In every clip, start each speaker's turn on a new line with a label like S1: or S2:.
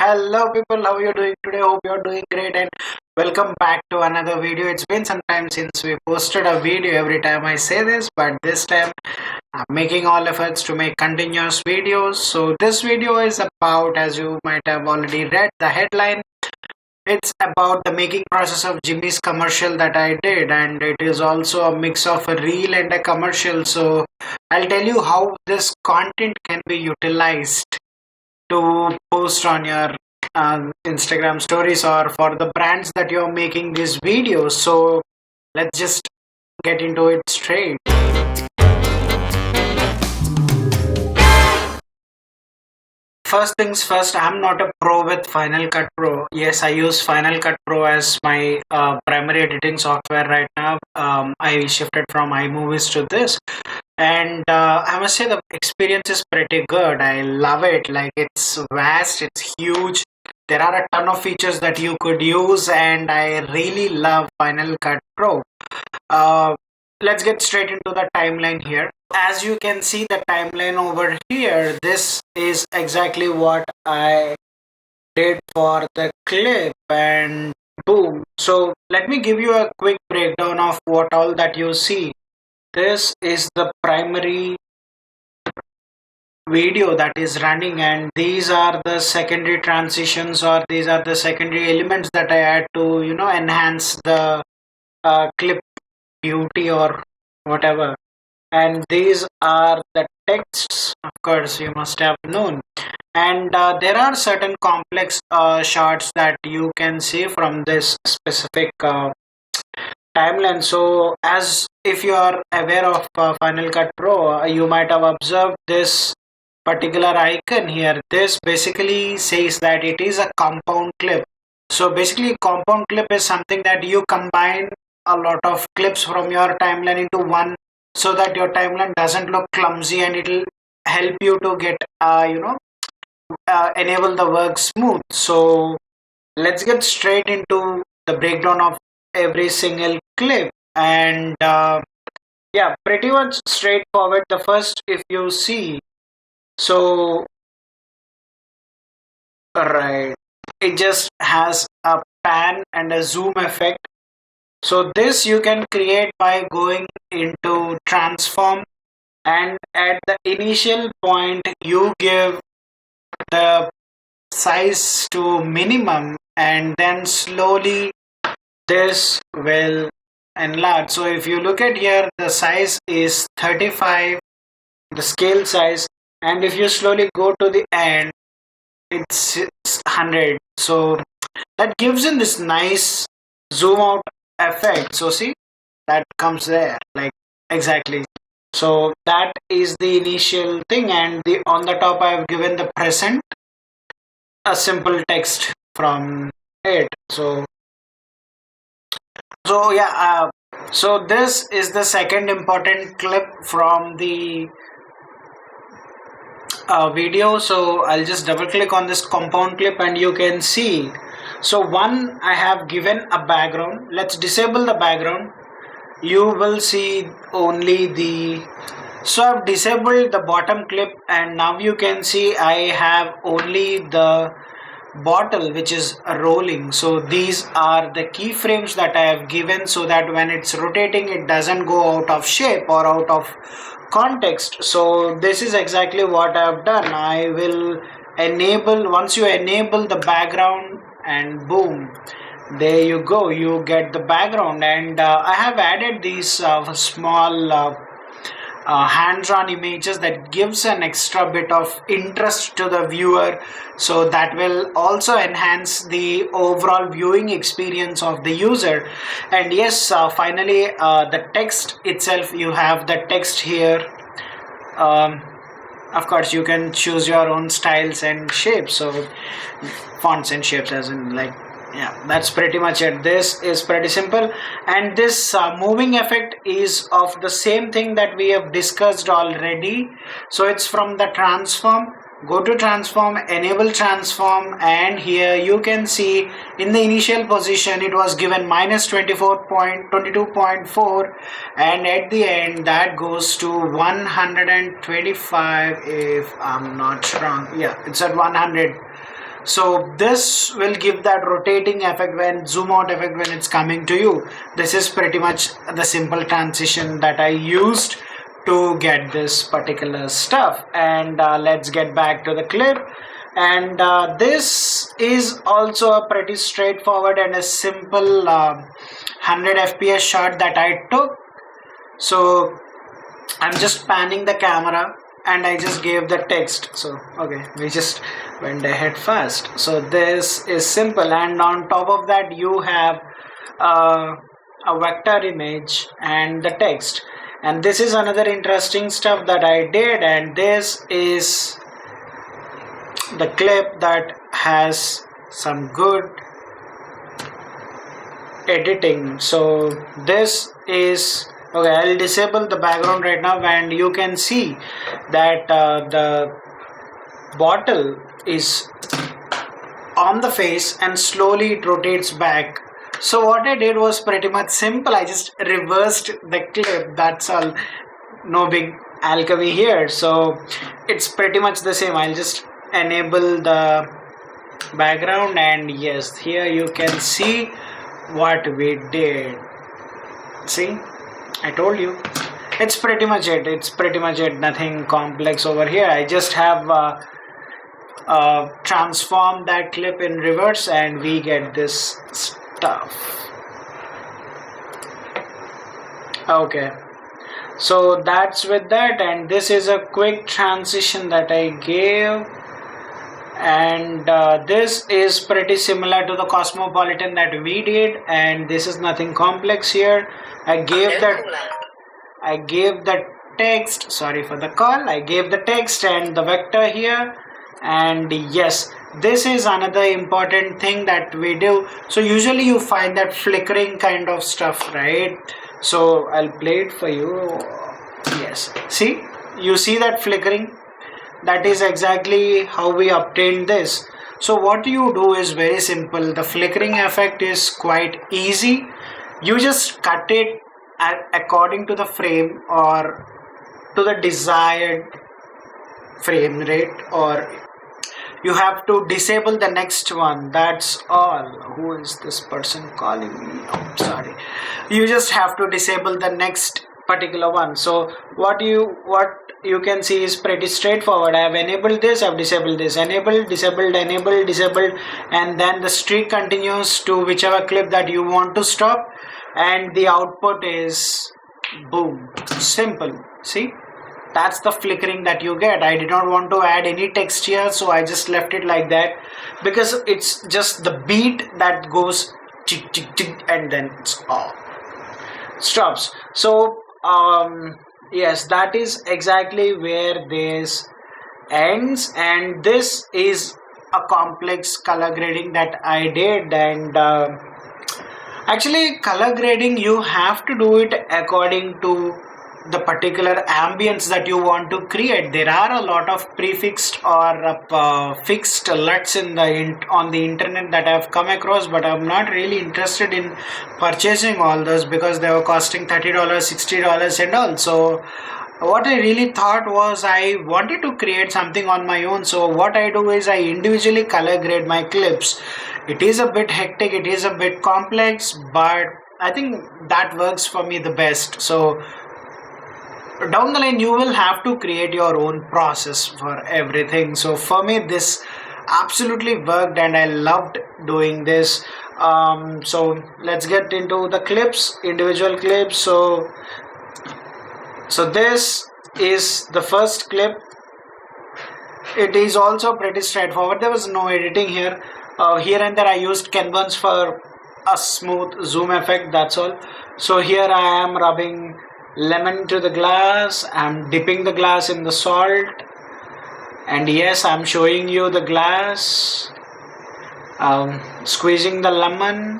S1: Hello people, how are you doing today? Hope you're doing great and welcome back to another video. It's been some time since we posted a video every time I say this, but this time I'm making all efforts to make continuous videos. So this video is about, as you might have already read the headline, it's about the making process of Jimmy's commercial that I did, and it is also a mix of a reel and a commercial. So I'll tell you how this content can be utilized to post on your Instagram stories or for the brands that you're making these videos. So let's just get into it straight. First things first, I'm not a pro with Final Cut Pro. Yes, I use Final Cut Pro as my primary editing software right now. I shifted from iMovies to this, and I must say the experience is pretty good. I love it. Like, it's vast, it's huge. There are a ton of features that you could use, and I really love Final Cut Pro. Let's get straight into the timeline here. As you can see the timeline over here, this is exactly what I did for the clip, and boom. So let me give you a quick breakdown of what all that you see. This is the primary video that is running, and these are the secondary transitions, or these are the secondary elements that I had to enhance the clip beauty or whatever. And these are the texts, of course you must have known, and there are certain complex shots that you can see from this specific timeline. So as if you are aware of Final Cut Pro, you might have observed this particular icon here. This basically says that it is a compound clip. So basically compound clip is something that you combine a lot of clips from your timeline into one, so that your timeline doesn't look clumsy, and it will help you to get enable the work smooth. So let's get straight into the breakdown of every single clip, and yeah, pretty much straightforward. The first, if you see, so right, it just has a pan and a zoom effect. So this you can create by going into transform, and at the initial point you give the size to minimum, and then slowly this will enlarge. So if you look at here, the size is 35, the scale size, and if you slowly go to the end, it's 100. So that gives in this nice zoom out effect. So see, that comes there, like, exactly. So that is the initial thing, and the on the top I have given the present, a simple text from it. So yeah, so this is the second important clip from the video. So I'll just double click on this compound clip, and you can see, so one, I have given a background. Let's disable the background. You will see only the, so I've disabled the bottom clip, and now you can see I have only the bottle which is rolling. So these are the keyframes that I have given, so that when it's rotating it doesn't go out of shape or out of context. So this is exactly what I have done. I will enable, once you enable the background, and boom, there you go, you get the background. And I have added these small hands-on images that gives an extra bit of interest to the viewer, so that will also enhance the overall viewing experience of the user. And yes, finally, the text itself, you have the text here. Of course you can choose your own styles and shapes, so fonts and shapes, as in, like, yeah, that's pretty much it. This is pretty simple, and this moving effect is of the same thing that we have discussed already. So it's from the transform. Go to transform, enable transform, and here you can see in the initial position it was given minus 22.4, and at the end that goes to 125, if I'm not wrong. Yeah, it's at 100. So this will give that rotating effect when zoom out effect when it's coming to you. This is pretty much the simple transition that I used to get this particular stuff. And let's get back to the clip. And this is also a pretty straightforward and a simple 100 fps shot that I took. So I'm just panning the camera and I just gave the text. So okay, we just went ahead fast. So this is simple, and on top of that you have a vector image and the text. And this is another interesting stuff that I did, and this is the clip that has some good editing. So this is okay. I'll disable the background right now, and you can see that the bottle is on the face and slowly it rotates back. So what I did was pretty much simple. I just reversed the clip, that's all. No big alchemy here. So it's pretty much the same. I'll just enable the background, and yes, here you can see what we did. See, I told you, it's pretty much it. Nothing complex over here. I just have transform that clip in reverse and we get this stuff. Okay, so that's with that, and this is a quick transition that I gave. And this is pretty similar to the Cosmopolitan that we did, and this is nothing complex here. I gave the text, sorry for the call, I gave the text and the vector here. And yes, this is another important thing that we do. So usually you find that flickering kind of stuff, right? So I'll play it for you. Yes, see, you see that flickering? That is exactly how we obtained this. So what you do is very simple. The flickering effect is quite easy. You just cut it according to the frame or to the desired frame rate, or you have to disable the next one. That's all. Who is this person calling me? Oh, sorry. You just have to disable the next particular one. So what you can see is pretty straightforward. I have enabled this, I have disabled this, enabled, disabled, enabled, disabled, and then the streak continues to whichever clip that you want to stop, and the output is boom. Simple. See, that's the flickering that you get. I did not want to add any text here, so I just left it like that, because it's just the beat that goes tick tick tick and then it's off, stops. So yes, that is exactly where this ends, and this is a complex color grading that I did. And actually color grading, you have to do it according to the particular ambience that you want to create. There are a lot of prefixed or fixed LUTs on the internet that I've come across, but I'm not really interested in purchasing all those because they were costing $30, $60 and all. So what I really thought was I wanted to create something on my own. So what I do is I individually color grade my clips. It is a bit hectic, it is a bit complex, but I think that works for me the best. So down the line you will have to create your own process for everything. So for me this absolutely worked and I loved doing this. So let's get into the clips, individual clips. So this is the first clip. It is also pretty straightforward. There was no editing here. Here and there I used Ken-Burns for a smooth zoom effect, that's all. So here I am rubbing lemon to the glass, I'm dipping the glass in the salt, and yes, I'm showing you the glass, squeezing the lemon.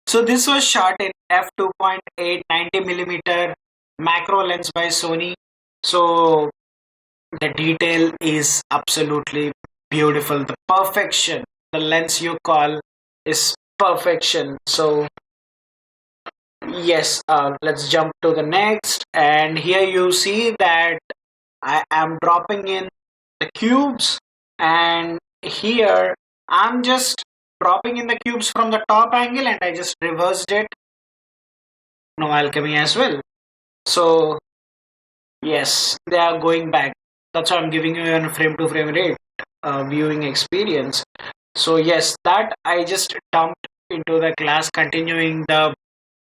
S1: So this was shot in f2.8 90mm macro lens by Sony. So the detail is absolutely beautiful. The perfection, the lens you call, is perfection. So yes, let's jump to the next, and here you see that I am dropping in the cubes, and here I'm just dropping in the cubes from the top angle and I just reversed it. No alchemy as well. So yes, they are going back. That's why I'm giving you a frame to frame rate viewing experience. So yes, that I just dumped into the class, continuing the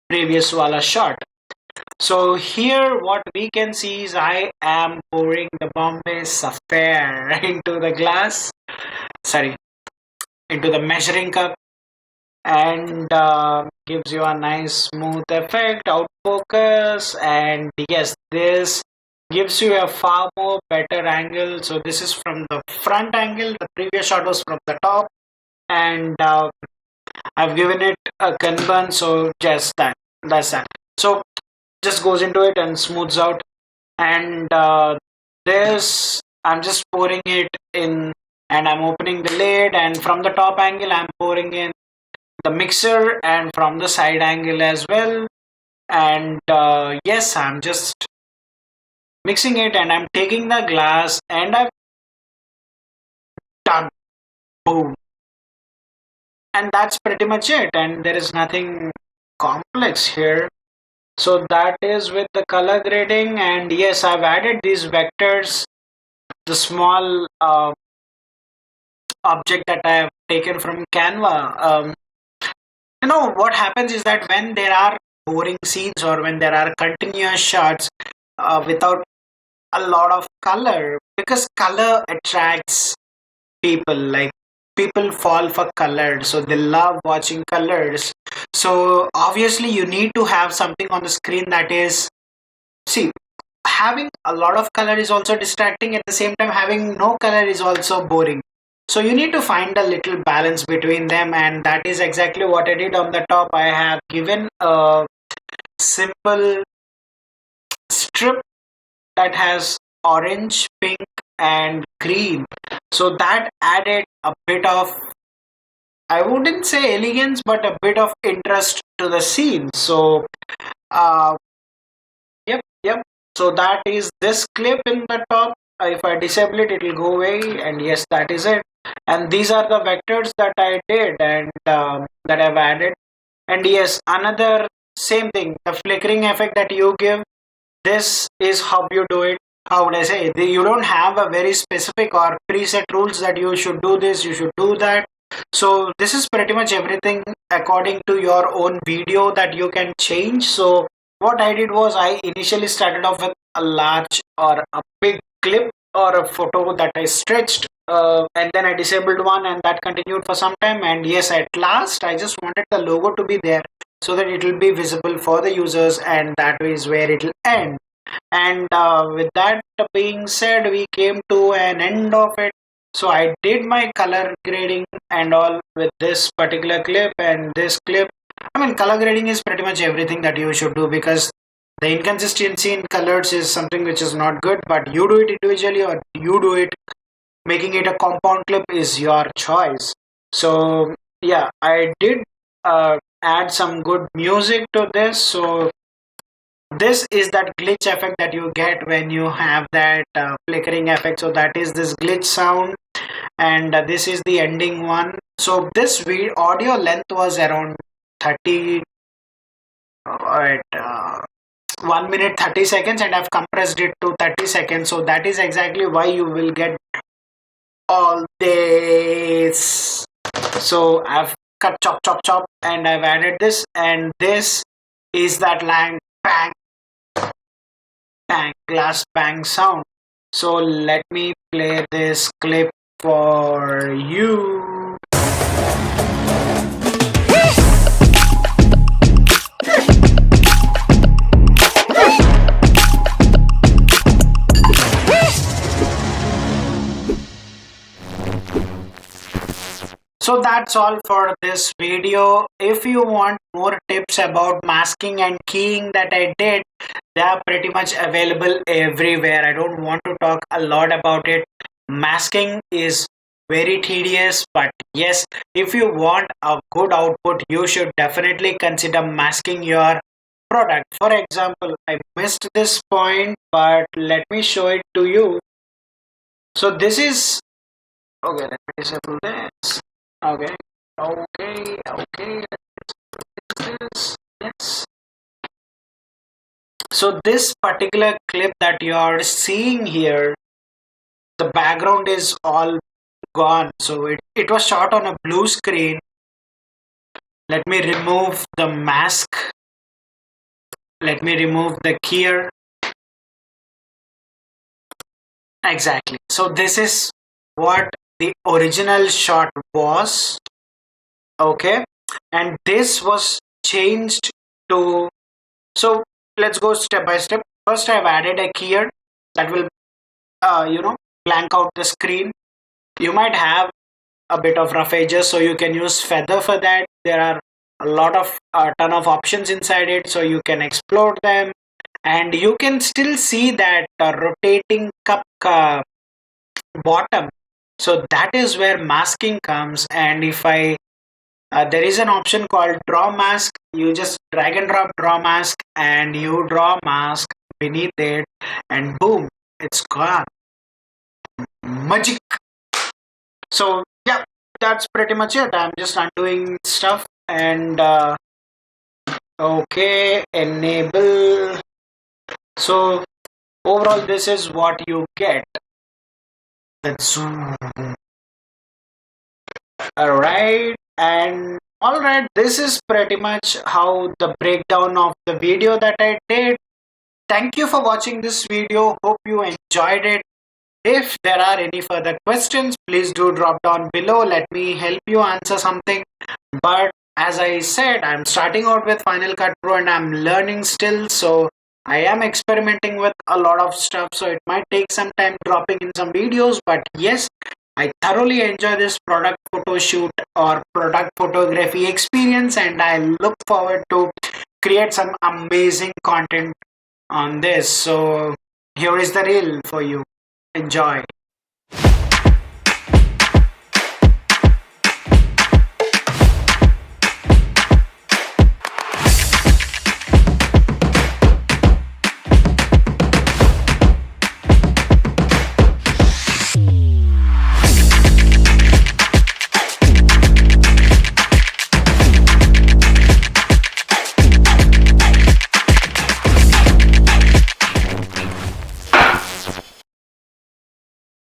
S1: previous wala shot. So here what we can see is I am pouring the Bombay Sapphire into the glass. Sorry, into the measuring cup, and gives you a nice smooth effect, out focus, and yes, this gives you a far more better angle. So this is from the front angle, the previous shot was from the top, and I've given it a Kanban, so just that's that. So just goes into it and smooths out, and this I'm just pouring it in, and I'm opening the lid, and from the top angle I'm pouring in the mixer, and from the side angle as well. And yes, I'm just mixing it, and I'm taking the glass, and I've done, boom, and that's pretty much it, and there is nothing complex here. So that is with the color grading, and yes, I've added these vectors, the small object that I have taken from Canva. What happens is that when there are boring scenes or when there are continuous shots without a lot of color, because color attracts people, like people fall for color, so they love watching colors. So obviously you need to have something on the screen that is, see, having a lot of color is also distracting, at the same time having no color is also boring. So you need to find a little balance between them, and that is exactly what I did. On the top I have given a simple strip that has orange, pink, and green. So that added a bit of, I wouldn't say elegance, but a bit of interest to the scene. So, uh, yep. So that is this clip in the top. If I disable it, it will go away. And yes, that is it. And these are the vectors that I did and that I've added. And yes, another same thing, the flickering effect that you give, this is how you do it. How would I say? You don't have a very specific or preset rules that you should do this, you should do that. So this is pretty much everything according to your own video that you can change. So what I did was I initially started off with a large or a big clip or a photo that I stretched, and then I disabled one, and that continued for some time. And yes, at last I just wanted the logo to be there so that it will be visible for the users, and that is where it will end. And with that being said, we came to an end of it. So I did my color grading and all with this particular clip and this clip. I mean, color grading is pretty much everything that you should do, because the inconsistency in colors is something which is not good, but you do it individually or you do it making it a compound clip is your choice. So yeah, I did add some good music to this. So this is that glitch effect that you get when you have that flickering effect. So that is this glitch sound, and this is the ending one. So this audio length was around 30, at 1 minute 30 seconds, and I've compressed it to 30 seconds. So that is exactly why you will get all this. So I've cut, chop, and I've added this, and this is that lang bang bang glass bang sound. So let me play this clip for you. So that's all for this video. If you want more tips about masking and keying that I did, they are pretty much available everywhere. I don't want to talk a lot about it. Masking is very tedious, but yes, if you want a good output, you should definitely consider masking your product. For example, I missed this point, but let me show it to you. So this is, okay, let me disable this. Okay. Okay. Yes. So this particular clip that you are seeing here, the background is all gone. So it was shot on a blue screen. Let me remove the mask. Let me remove the keyer. Exactly. So this is what the original shot was. Okay. And this was changed to, so let's go step by step. First I've added a keyer that will blank out the screen. You might have a bit of rough edges, so you can use feather for that. There are a ton of options inside it, so you can explore them, and you can still see that rotating cup bottom. So that is where masking comes. And if I there is an option called draw mask. You just drag and drop draw mask, and you draw mask beneath it, and boom, it's gone. Magic. So yeah, that's pretty much it. I'm just undoing stuff, and okay, enable. So overall, this is what you get. That's all right. And all right, this is pretty much how the breakdown of the video that I did. Thank you for watching this video. Hope you enjoyed it. If there are any further questions, please do drop down below. Let me help you answer something. But as I said, I'm starting out with Final Cut Pro and I'm learning still. So I am experimenting with a lot of stuff. So it might take some time dropping in some videos. But yes, I thoroughly enjoy this product photo shoot or product photography experience. And I look forward to create some amazing content on this. So here is the reel for you. Enjoy.